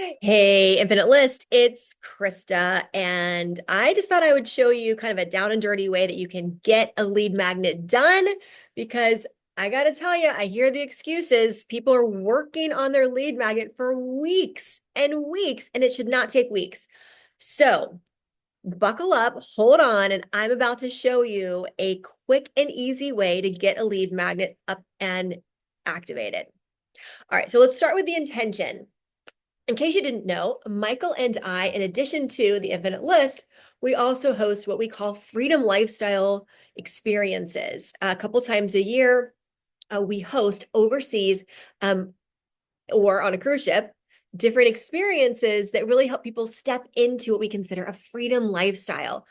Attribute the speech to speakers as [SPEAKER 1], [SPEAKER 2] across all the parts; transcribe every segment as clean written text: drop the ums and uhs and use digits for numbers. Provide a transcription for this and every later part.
[SPEAKER 1] Hey, Infinite List, it's Krista, and I just thought I would show you kind of a down and dirty way that you can get a lead magnet done because I got to tell you, I hear the excuses. People are working on their lead magnet for weeks and weeks, and it should not take weeks. So buckle up, hold on, and I'm about to show you a quick and easy way to get a lead magnet up and activated. All right, so let's start with the intention. In case you didn't know, Michael and I, in addition to the Infinite List, we also host what we call Freedom Lifestyle experiences. A couple times a year, we host overseas or on a cruise ship different experiences that really help people step into what we consider a freedom lifestyle,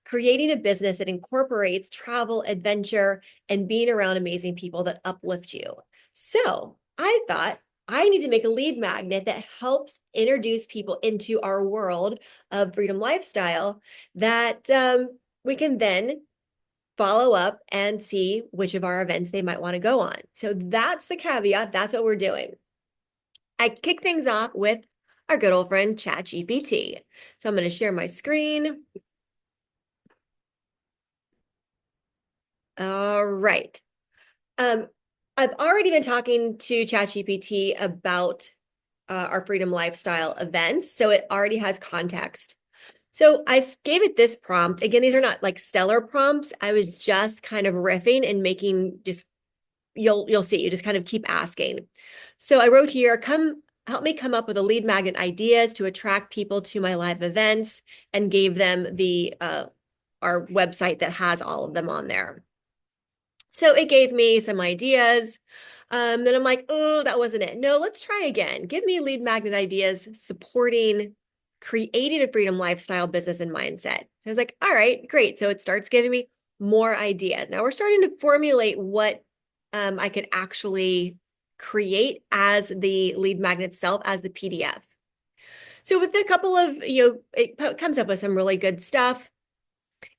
[SPEAKER 1] creating a business that incorporates travel, adventure, and being around amazing people that uplift you. So I thought I need to make a lead magnet that helps introduce people into our world of freedom lifestyle that we can then follow up and see which of our events they might want to go on. So that's the caveat. That's what we're doing. I kick things off with our good old friend ChatGPT. So I'm going to share my screen. All right. Um, I've already been talking to ChatGPT about our Freedom Lifestyle events, so it already has context. So I gave it this prompt. Again, these are not like stellar prompts. I was just kind of riffing and making just you'll see. You just kind of keep asking. So I wrote here, come help me come up with a lead magnet ideas to attract people to my live events, and gave them the our website that has all of them on there. So it gave me some ideas. Then I'm like, oh, that wasn't it. No, let's try again. Give me lead magnet ideas supporting creating a freedom lifestyle business and mindset. So I was like, all right, great. So it starts giving me more ideas. Now we're starting to formulate what I could actually create as the lead magnet itself, as the PDF. So with a couple of, it comes up with some really good stuff.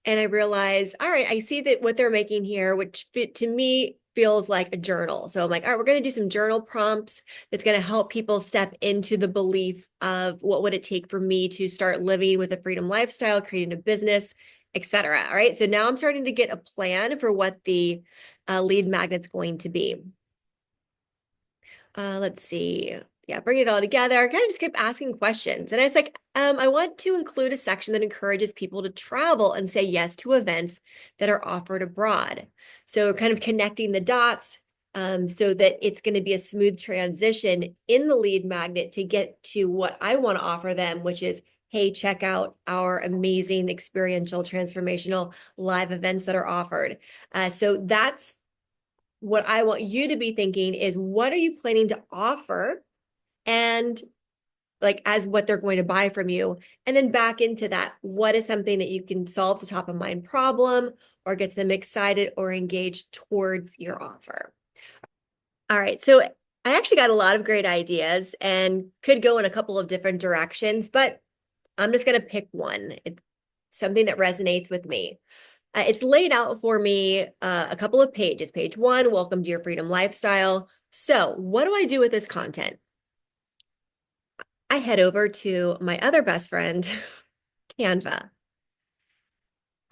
[SPEAKER 1] And I realized, all right, I see that what they're making here, which to me feels like a journal. So I'm like, all right, we're going to do some journal prompts that's going to help people step into the belief of what would it take for me to start living with a freedom lifestyle, creating a business, etc. All right. So now I'm starting to get a plan for what the lead magnet's going to be. Let's see. Yeah, bring it all together. I kind of just kept asking questions. And I was like, I want to include a section that encourages people to travel and say yes to events that are offered abroad. So kind of connecting the dots so that it's going to be a smooth transition in the lead magnet to get to what I want to offer them, which is, hey, check out our amazing experiential, transformational live events that are offered. So that's what I want you to be thinking is, what are you planning to offer? And like as what they're going to buy from you. And then back into that, what is something that you can solve the top of mind problem or gets them excited or engaged towards your offer? All right. So I actually got a lot of great ideas and could go in a couple of different directions, but I'm just going to pick one. It's something that resonates with me. It's laid out for me a couple of pages. Page one, welcome to your freedom lifestyle. So what do I do with this content? I head over to my other best friend, Canva.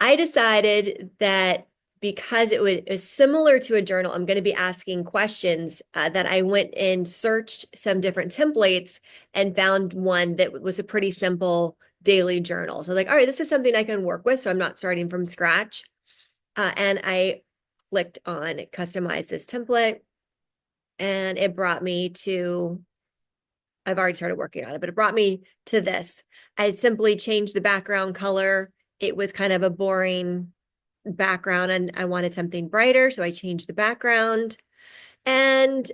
[SPEAKER 1] I decided that because it was similar to a journal, I'm going to be asking questions that I went and searched some different templates and found one that was a pretty simple daily journal. So like, all right, this is something I can work with. So I'm not starting from scratch. And I clicked on customize this template and it brought me to, I've already started working on it, but it brought me to this. I simply changed the background color. It was kind of a boring background and I wanted something brighter. So I changed the background and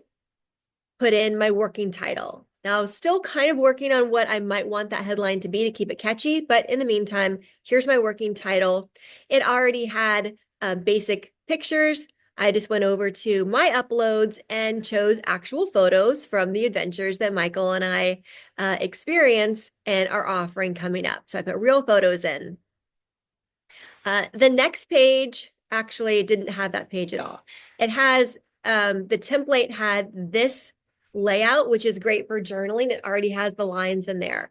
[SPEAKER 1] put in my working title. Now, still kind of working on what I might want that headline to be to keep it catchy, but in the meantime, here's my working title. It already had basic pictures. I just went over to my uploads and chose actual photos from the adventures that Michael and I experience and are offering coming up. So I put real photos in. The next page actually didn't have that page at all. It has, the template had this layout, which is great for journaling. It already has the lines in there.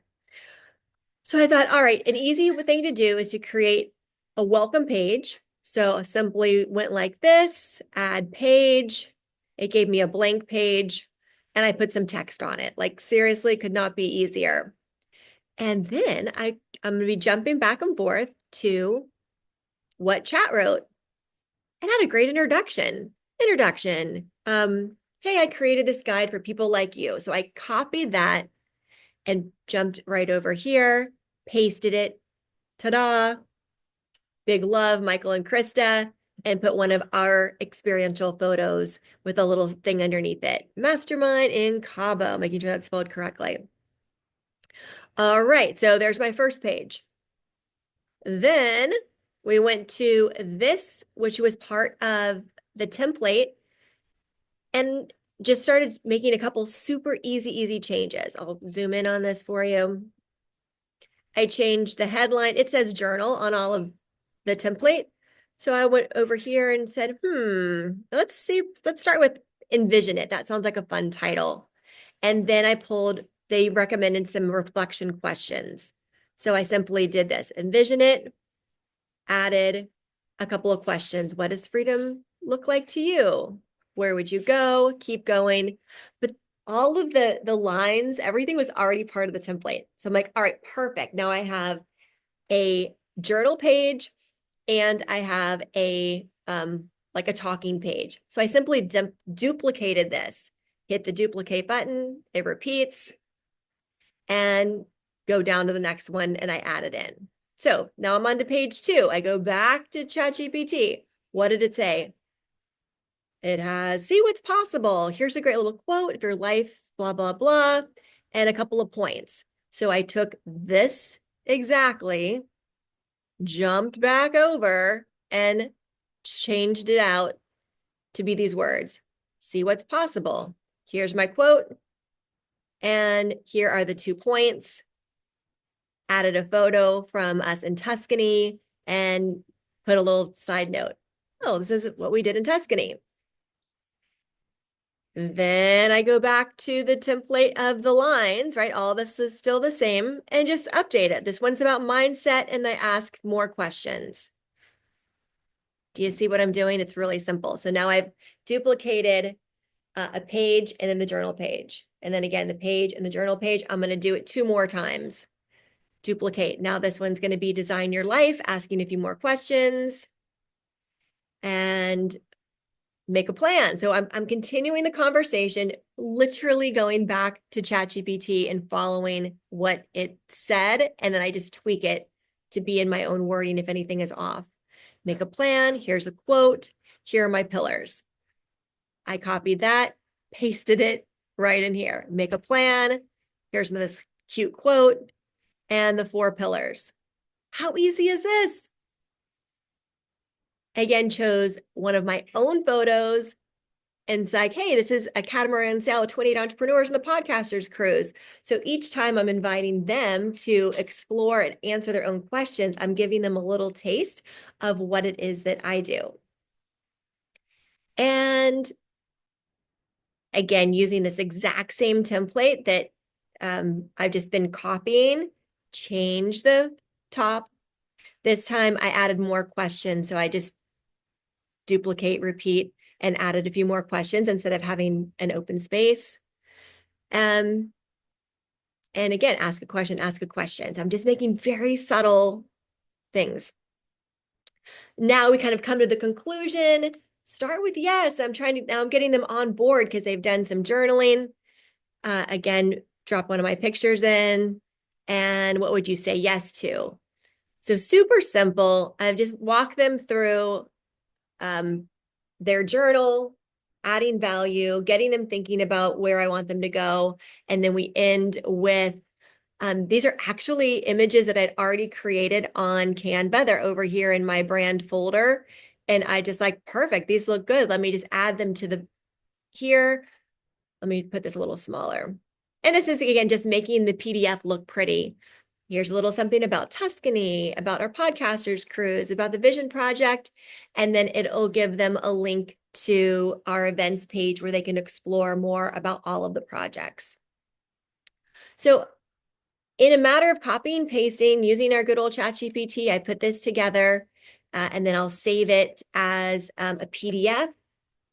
[SPEAKER 1] So I thought, all right, an easy thing to do is to create a welcome page. So I simply went like this, add page. It gave me a blank page and I put some text on it. Like seriously, could not be easier. And then I'm going to be jumping back and forth to what chat wrote. And had a great introduction. Hey, I created this guide for people like you. So I copied that and jumped right over here, pasted it. Ta-da. Big love, Michael and Krista, and put one of our experiential photos with a little thing underneath it. Mastermind in Cabo, making sure that's spelled correctly. All right, so there's my first page. Then we went to this, which was part of the template, and just started making a couple super easy changes. I'll zoom in on this for you. I changed the headline. It says journal on all of the template. So I went over here and said, let's start with envision it. That sounds like a fun title. And then they recommended some reflection questions. So I simply did this, envision it, added a couple of questions. What does freedom look like to you? Where would you go? Keep going. But all of the lines, everything was already part of the template. So I'm like, all right, perfect. Now I have a journal page and I have a like a talking page. So I simply duplicated this, hit the duplicate button, it repeats, and go down to the next one and I add it in. So now I'm on to page 2. I go back to ChatGPT. What did it say? It has, see what's possible. Here's a great little quote. If your life, blah, blah, blah, and a couple of points. So I took this exactly, jumped back over and changed it out to be these words. See what's possible. Here's my quote. And here are the 2 points. Added a photo from us in Tuscany and put a little side note. Oh, this is what we did in Tuscany. Then I go back to the template of the lines, right? All this is still the same and just update it. This one's about mindset and I ask more questions. Do you see what I'm doing? It's really simple. So now I've duplicated a page and then the journal page. And then again, the page and the journal page, I'm going to do it 2 more times. Duplicate. Now this one's going to be design your life, asking a few more questions and make a plan. So I'm continuing the conversation, literally going back to ChatGPT and following what it said. And then I just tweak it to be in my own wording if anything is off. Make a plan. Here's a quote. Here are my pillars. I copied that, pasted it right in here. Make a plan. Here's this cute quote and the 4 pillars. How easy is this? Again, chose one of my own photos and it's like, hey, this is a catamaran sail with 28 entrepreneurs on the podcasters cruise. So each time I'm inviting them to explore and answer their own questions, I'm giving them a little taste of what it is that I do. And again, using this exact same template that I've just been copying, change the top. This time I added more questions. So I just duplicate, repeat, and added a few more questions instead of having an open space. And again, ask a question. So I'm just making very subtle things. Now we kind of come to the conclusion. Start with yes. Now I'm getting them on board because they've done some journaling. Again, drop one of my pictures in. And what would you say yes to? So super simple. I've just walked them through their journal, adding value, getting them thinking about where I want them to go. And then we end with, these are actually images that I'd already created on Canva. They're over here in my brand folder. And I just like, perfect, these look good. Let me just add them to here. Let me put this a little smaller. And this is, again, just making the PDF look pretty. Here's a little something about Tuscany, about our podcasters cruise, about the Vision Project, and then it'll give them a link to our events page where they can explore more about all of the projects. So in a matter of copying and pasting, using our good old ChatGPT, I put this together and then I'll save it as a PDF.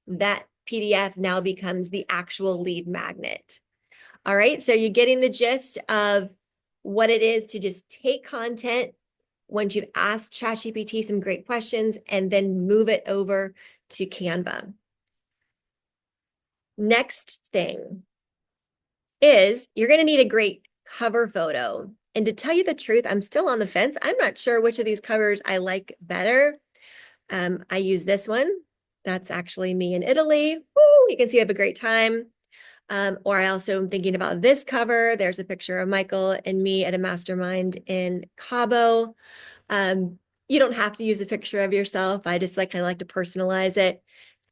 [SPEAKER 1] That PDF now becomes the actual lead magnet. All right, so you're getting the gist of what it is to just take content once you've asked ChatGPT some great questions and then move it over to Canva. Next thing is you're going to need a great cover photo. And to tell you the truth, I'm still on the fence. I'm not sure which of these covers I like better. I use this one. That's actually me in Italy. Woo, you can see I have a great time. Or I also am thinking about this cover. There's a picture of Michael and me at a mastermind in Cabo. You don't have to use a picture of yourself. I just kind of like to personalize it.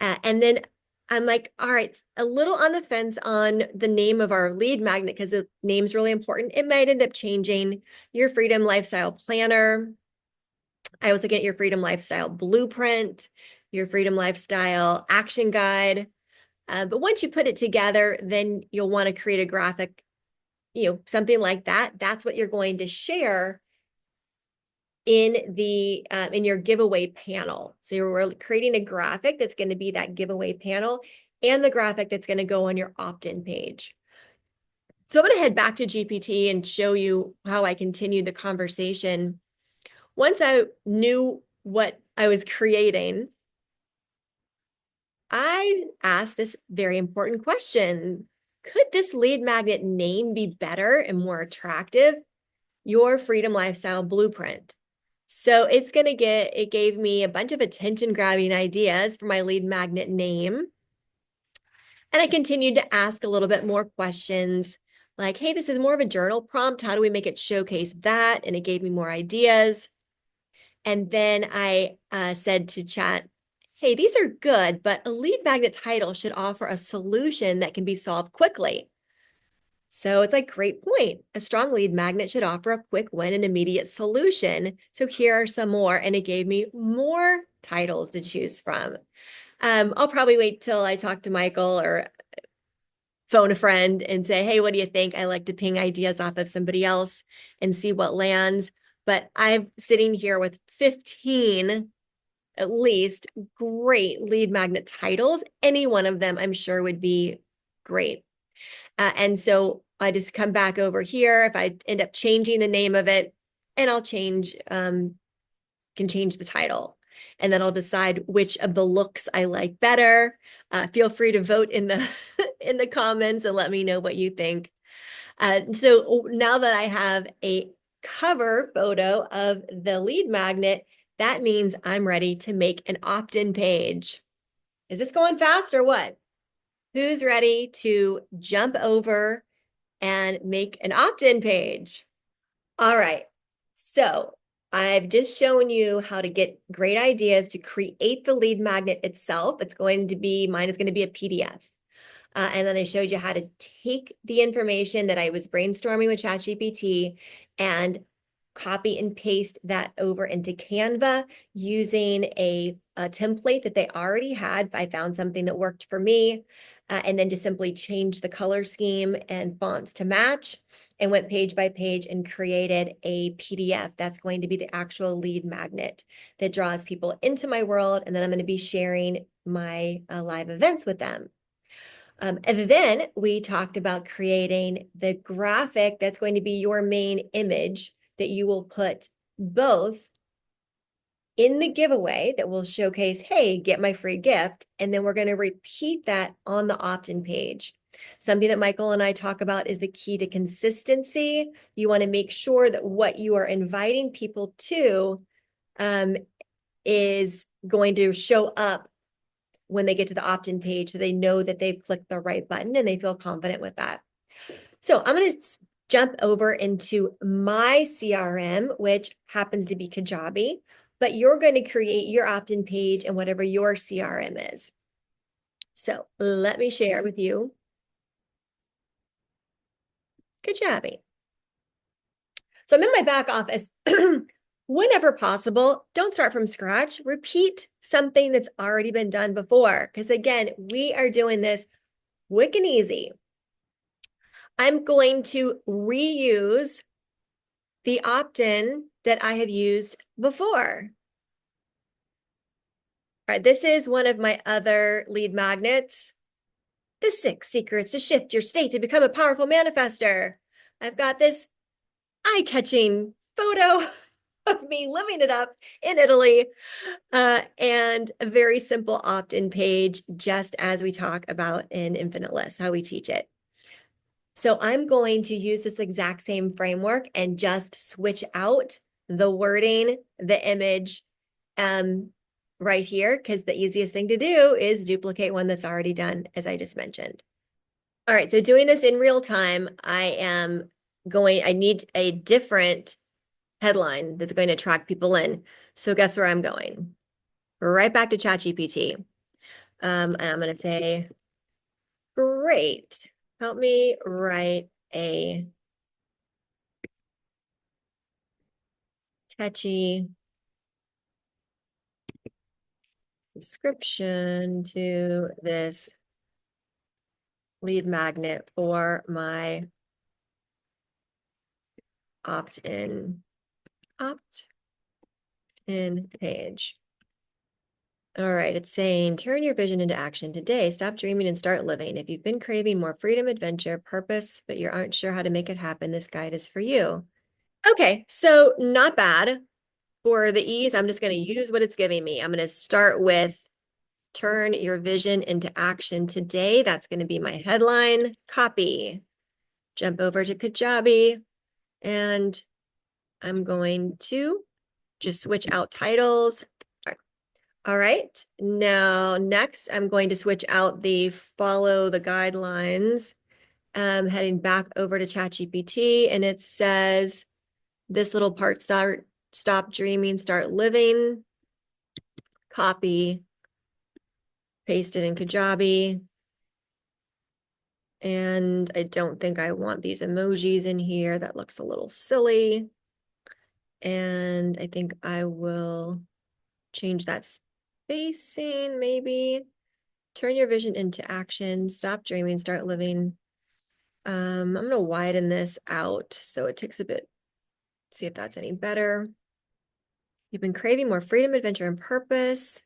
[SPEAKER 1] And then I'm like, all right, a little on the fence on the name of our lead magnet because the name's really important. It might end up changing. Your Freedom Lifestyle Planner. I was looking at your Freedom Lifestyle Blueprint, your Freedom Lifestyle Action Guide. But once you put it together, then you'll want to create a graphic, something like that. That's what you're going to share in your giveaway panel. So you're creating a graphic that's going to be that giveaway panel and the graphic that's going to go on your opt-in page. So I'm going to head back to GPT and show you how I continued the conversation. Once I knew what I was creating, I asked this very important question. Could this lead magnet name be better and more attractive? Your Freedom Lifestyle Blueprint. So it gave me a bunch of attention grabbing ideas for my lead magnet name. And I continued to ask a little bit more questions like, hey, this is more of a journal prompt. How do we make it showcase that? And it gave me more ideas. And then I said to Chat, hey, these are good, but a lead magnet title should offer a solution that can be solved quickly. So it's like, great point. A strong lead magnet should offer a quick win and immediate solution. So here are some more. And it gave me more titles to choose from. I'll probably wait till I talk to Michael or phone a friend and say, hey, what do you think? I like to ping ideas off of somebody else and see what lands. But I'm sitting here with 15 at least great lead magnet titles. Any one of them I'm sure would be great. And so I just come back over here. If I end up changing the name of it, and I'll can change the title. And then I'll decide which of the looks I like better. Feel free to vote in the in the comments and let me know what you think. So now that I have a cover photo of the lead magnet, that means I'm ready to make an opt-in page. Is this going fast or what? Who's ready to jump over and make an opt-in page? All right. So I've just shown you how to get great ideas to create the lead magnet itself. Mine is going to be a PDF. And then I showed you how to take the information that I was brainstorming with ChatGPT and copy and paste that over into Canva using a template that they already had. I found something that worked for me, and then just simply change the color scheme and fonts to match and went page by page and created a PDF that's going to be the actual lead magnet that draws people into my world. And then I'm going to be sharing my live events with them. And then we talked about creating the graphic that's going to be your main image that you will put both in the giveaway that will showcase, hey, get my free gift. And then we're going to repeat that on the opt-in page. Something that Michael and I talk about is the key to consistency. You want to make sure that what you are inviting people to is going to show up when they get to the opt-in page so they know that they've clicked the right button and they feel confident with that. So I'm going to jump over into my CRM, which happens to be Kajabi, but you're going to create your opt-in page and whatever your CRM is. So let me share with you Kajabi. So I'm in my back office Whenever possible, don't start from scratch. Repeat something that's already been done before. Because again, we are doing this quick and easy. I'm going to reuse the opt-in that I have used before. All right, this is one of my other lead magnets. The 6 secrets to shift your state to become a powerful manifester. I've got this eye-catching photo of me living it up in Italy, and a very simple opt-in page, just as we talk about in Infinite List, how we teach it. So I'm going to use this exact same framework and just switch out the wording, the image, right here, because the easiest thing to do is duplicate one that's already done, as I just mentioned. All right, so doing this in real time, I need a different headline that's going to attract people in. So guess where I'm going? Right back to ChatGPT. And I'm going to say, great, help me write a catchy description to this lead magnet for my opt-in page. All right, it's saying, turn your vision into action today. Stop dreaming and start living. If you've been craving more freedom, adventure, purpose, but you aren't sure how to make it happen, this guide is for you. Okay, so not bad. For the ease, I'm just going to use what it's giving me. I'm going to start with turn your vision into action today. That's going to be my headline. Copy. Jump over to Kajabi, and I'm going to just switch out titles. All right, now next I'm going to switch out the follow the guidelines. Heading back over to ChatGPT, and it says this little part, stop dreaming, start living. Copy, paste it in Kajabi. And I don't think I want these emojis in here. That looks a little silly. And I think I will change that spacing, maybe. Turn your vision into action. Stop dreaming, start living. I'm going to widen this out so it takes a bit. See if that's any better. You've been craving more freedom, adventure, and purpose,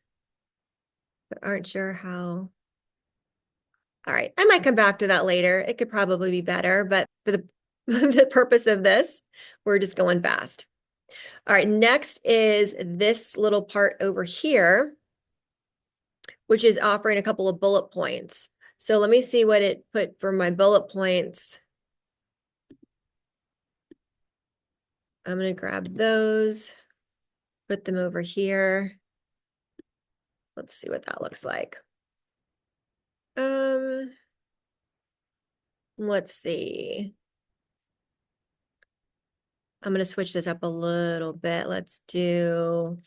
[SPEAKER 1] but aren't sure how. All right, I might come back to that later. It could probably be better, but for the, the purpose of this, we're just going fast. All right, next is this little part over here, which is offering a couple of bullet points. So let me see what it put for my bullet points. I'm going to grab those, put them over here. Let's see what that looks like. Let's see. I'm going to switch this up a little bit. Let's do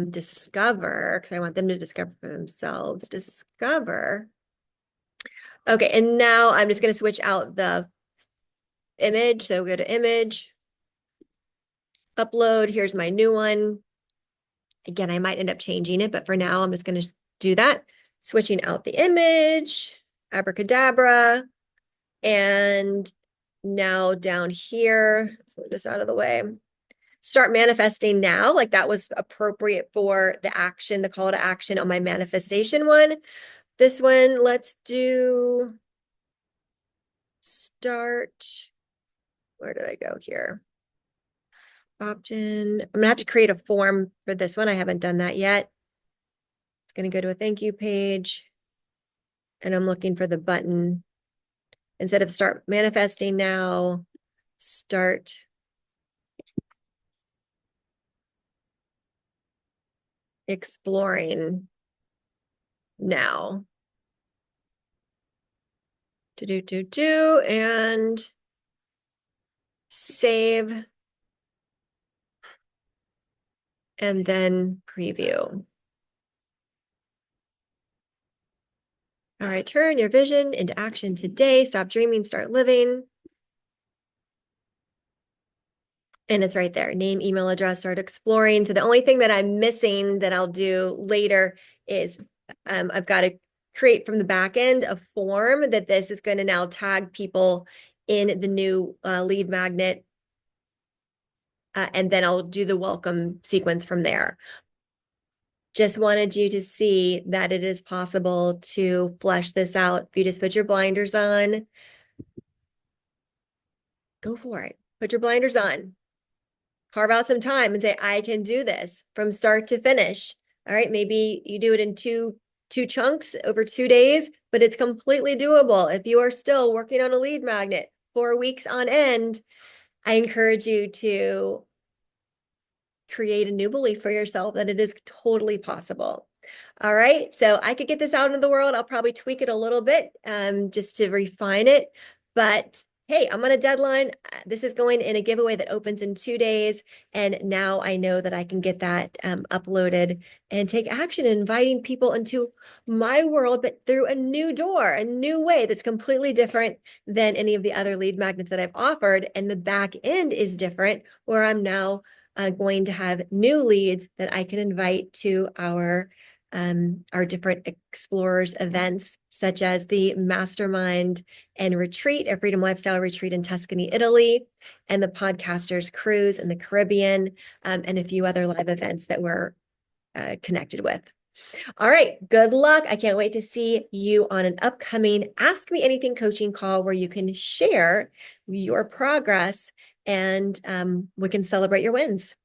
[SPEAKER 1] discover, because I want them to discover for themselves. Discover. Okay, and now I'm just going to switch out the image. So go to image, upload. Here's my new one. Again, I might end up changing it, but for now, I'm just going to do that. Switching out the image, abracadabra. And now down here, let's move this out of the way. Start manifesting now, like that was appropriate for the action, the call to action on my manifestation one. This one, let's do start. Where did I go here? Opt-in. I'm gonna have to create a form for this one. I haven't done that yet. It's gonna go to a thank you page, and I'm looking for the button. Instead of start manifesting now, start exploring now. And save. And then preview. All right, turn your vision into action today. Stop dreaming, start living. And it's right there, name, email address, start exploring. So the only thing that I'm missing that I'll do later is I've got to create from the back end a form that this is going to now tag people in the new lead magnet. And then I'll do the welcome sequence from there. Just wanted you to see that it is possible to flesh this out. If you just put your blinders on, go for it. Put your blinders on. Carve out some time and say, I can do this from start to finish. All right, maybe you do it in two chunks over 2 days, but it's completely doable. If you are still working on a lead magnet 4 weeks on end, I encourage you to create a new belief for yourself that it is totally possible. All right, so I could get this out into the world. I'll probably tweak it a little bit just to refine it. But hey, I'm on a deadline. This is going in a giveaway that opens in 2 days. And now I know that I can get that uploaded and take action, inviting people into my world, but through a new door, a new way that's completely different than any of the other lead magnets that I've offered. And the back end is different, where I'm now going to have new leads that I can invite to our different explorers events, such as the Mastermind and Retreat, a Freedom Lifestyle Retreat in Tuscany, Italy, and the Podcasters Cruise in the Caribbean, and a few other live events that we're connected with. All right, good luck. I can't wait to see you on an upcoming Ask Me Anything coaching call where you can share your progress and we can celebrate your wins.